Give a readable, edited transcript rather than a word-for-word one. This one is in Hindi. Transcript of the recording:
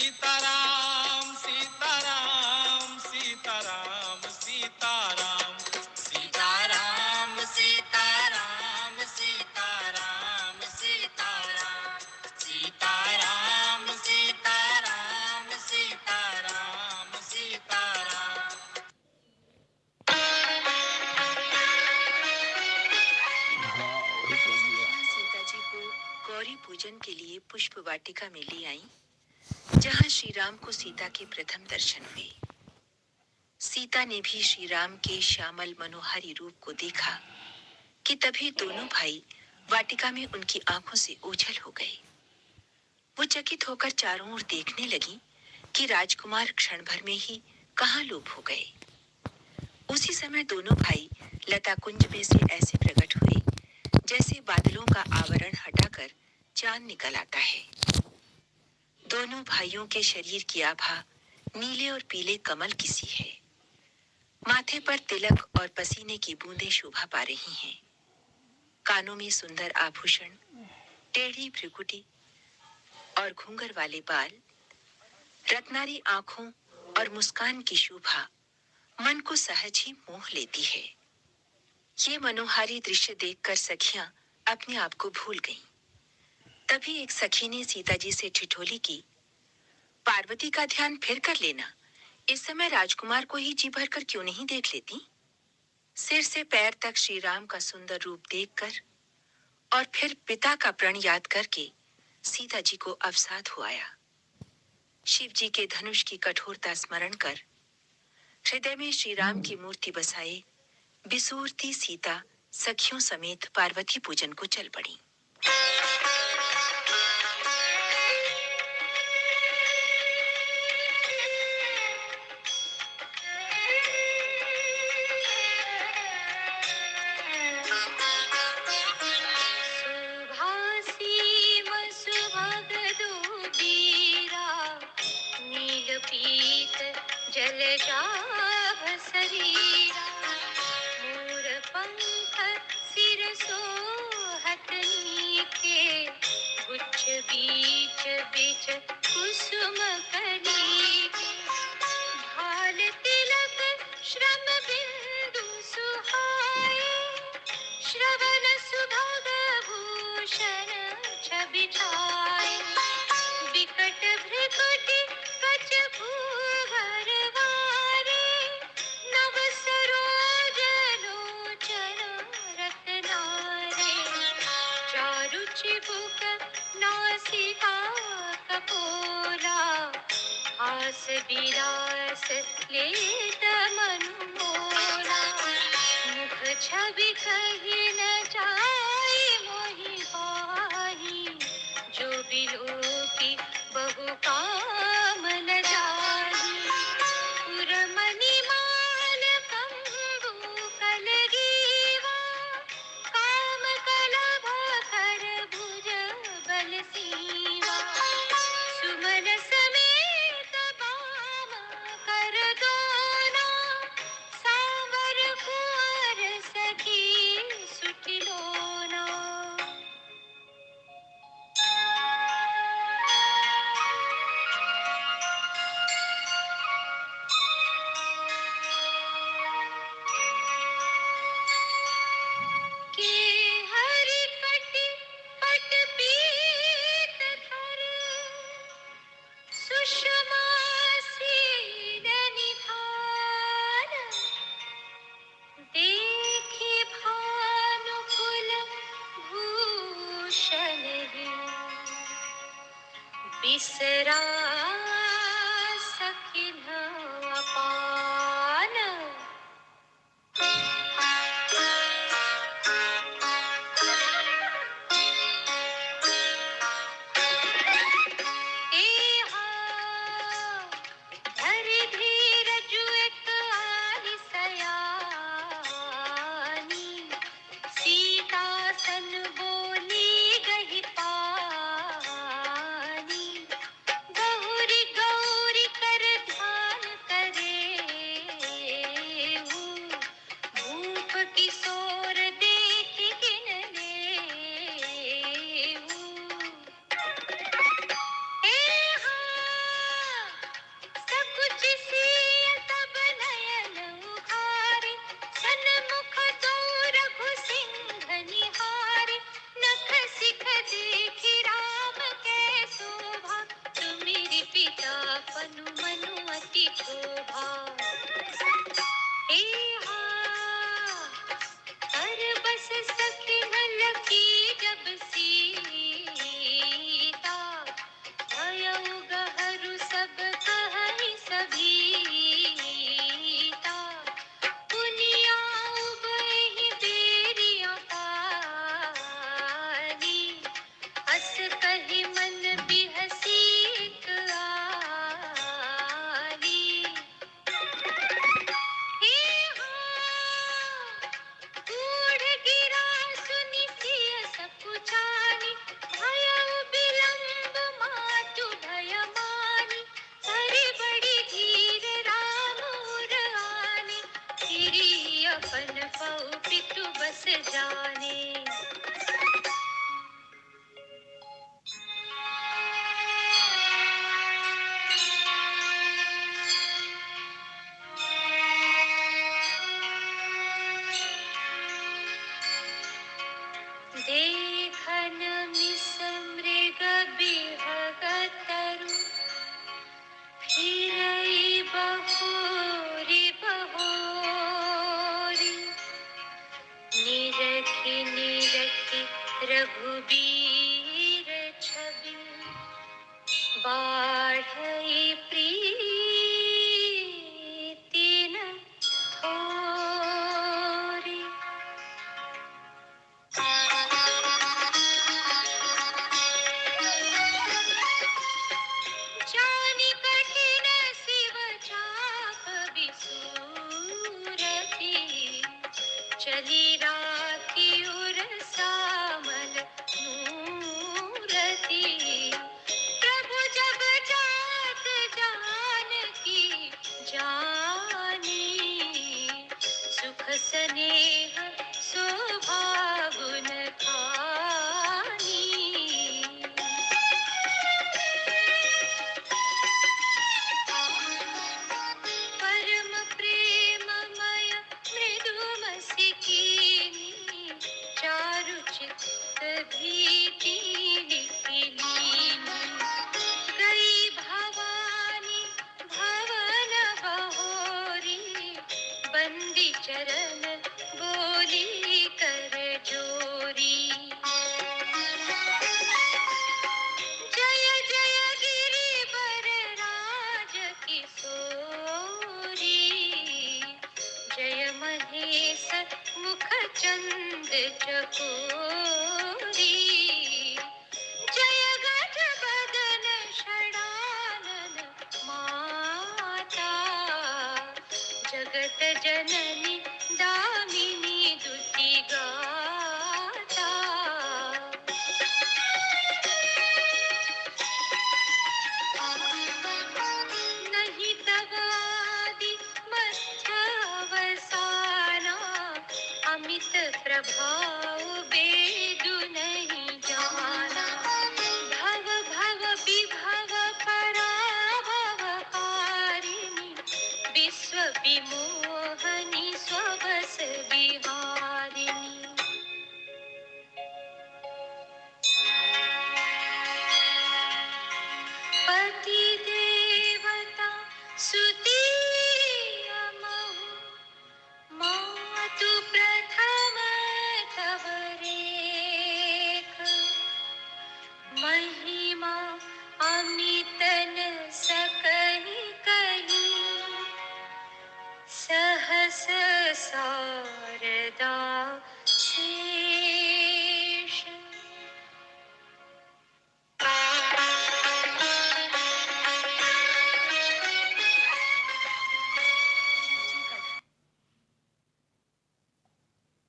सीताराम सीताराम सीताराम सीताराम सीताराम सीताराम सीताराम सीताराम सीताराम सीताराम सीताराम सीताराम। सीता जी को गौरी पूजन के लिए पुष्प वाटिका में ले आई, जहाँ श्री राम को सीता के प्रथम दर्शन हुए। सीता ने भी श्री राम के श्यामल मनोहारी रूप को देखा कि तभी दोनों भाई वाटिका में उनकी आंखों से ओझल हो गए। वो चकित होकर चारों ओर देखने लगी कि राजकुमार क्षण भर में ही कहाँ लोप हो गए। उसी समय दोनों भाई लता कुंज में से ऐसे प्रकट हुए जैसे बादलों का आवरण हटाकर चांद निकल आता है। दोनों भाइयों के शरीर की आभा नीले और पीले कमल की सी है। माथे पर तिलक और पसीने की बूंदें शोभा पा रही हैं। कानों में सुंदर आभूषण, टेढ़ी भ्रुकुटी और घूंघर वाले बाल, रत्नारी आंखों और मुस्कान की शोभा मन को सहज ही मोह लेती है। ये मनोहारी दृश्य देखकर सखियां अपने आप को भूल गईं। तभी एक सखी ने सीता जी से ठिठोली की, पार्वती का ध्यान फिर कर लेना, इस समय राजकुमार को ही जी भर कर क्यों नहीं देख लेती। सिर से पैर तक श्री राम का सुंदर रूप देखकर और फिर पिता का प्रण याद करके सीता जी को अवसाद हो आया। शिव जी के धनुष की कठोरता स्मरण कर हृदय में श्री राम की मूर्ति बसाए बिसूरती सीता सखियों समेत पार्वती पूजन को चल पड़ी। सुभासीम सुभग दुबीरा नीलपीत जलजाभ शरीरा मोर पंख सिर सोहत नीके गुच्छ बीच बीच कुसुम कलीके भाल तिलक श्रम बिंदु सुहाए श्रवण सुभग भूषण छवि छाए विकट भ्रिकुटि कच भूवर वारे नव सरोज लोचन रत्नारे चारु चिबुक नासिका कपोला हास विलास लेत मनु मोला मुख छवि कहि न जाय मोहि पाहि जो बिलोकी बहु काम न जाहि उर्मनि माल कंबु कलगीवा काम कलभ कर भुज बल सीवा सुमन समेत बाम कर दोना सांवर कुंवर सखी सुटिलोना। के हरि कटि पट पीत धर सुषमा सीन निधान देखि भानुकुल भूषण बिसरा सकिन अपान चली राखी उर श्यामल मूरति। प्रभु जब जात जानकी जानी, सुख स्नेह शोभा गुण खानी। परम प्रेममय मृदुमसिकिनी, चारु चित्त भीति लिखिलीनी। गई भवानी भवन बहोरी, बंदी चरण बोली कर जोरी। जय जय गिरिवर राज किशोरी, जय महेश मुख चंद चकोरी। जय गज बदन षडानन माता, जगत जननी दामिनी दुति गाता। नहीं तव आदि मध्य अवसाना, अमित प्रभाव बेदु नहीं जाना। भव भव विभव पराभव कारिणी, विश्व विमोहिनी